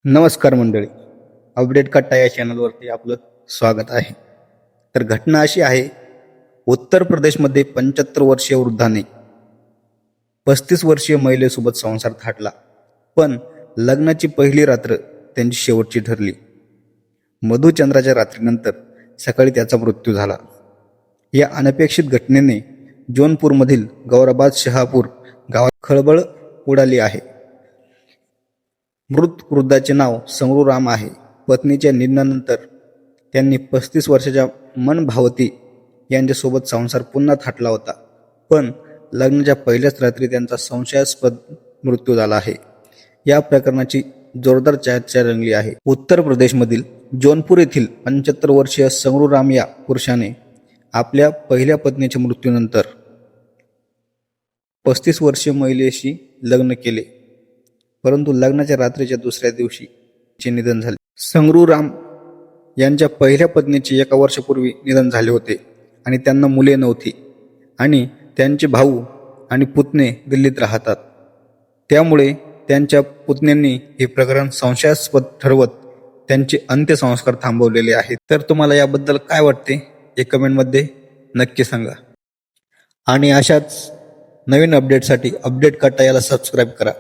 नमस्कार मंडळी, अपडेट कट्टा या चॅनलवरती आपलं स्वागत आहे. तर घटना अशी आहे, उत्तर प्रदेशमध्ये 75 वर्षीय वृद्धाने 35 वर्षीय महिलेसोबत संसार थाटला, पण लग्नाची पहिली रात्र त्यांची शेवटची ठरली. मधुचंद्राच्या रात्रीनंतर सकाळी त्याचा मृत्यू झाला. या अनपेक्षित घटनेने जौनपूरमधील गौराबाद शहापूर गावात खळबळ उडाली आहे. मृत वृद्धाचे नाव संगरू राम आहे. पत्नीच्या निधनानंतर त्यांनी 35 वर्षाच्या मनभावती यांच्यासोबत संसार पुन्हा थाटला होता, पण लग्नाच्या पहिल्याच रात्री त्यांचा संशयास्पद मृत्यू झाला आहे. या प्रकरणाची जोरदार चर्चा रंगली आहे. उत्तर प्रदेशमधील जौनपूर येथील 75 वर्षीय संगरू राम या पुरुषाने आपल्या पहिल्या पत्नीच्या मृत्यूनंतर 35 वर्षीय महिलेशी लग्न केले, परंतु लग्नाच्या रात्रीच्या दुसऱ्या दिवशी तिचे निधन झाले. संगरू राम यांच्या पहिल्या पत्नीचे 1 वर्षापूर्वी निधन झाले होते आणि त्यांना मुले नव्हती आणि त्यांचे भाऊ आणि पुतणे दिल्लीत राहतात. त्यामुळे त्यांच्या पुतण्यांनी हे प्रकरण संशयास्पद ठरवत त्यांचे अंत्यसंस्कार थांबवलेले आहेत. तर तुम्हाला याबद्दल काय वाटते हे कमेंटमध्ये नक्की सांगा. आणि अशाच नवीन अपडेटसाठी अपडेट कट्टा याला सबस्क्राईब करा.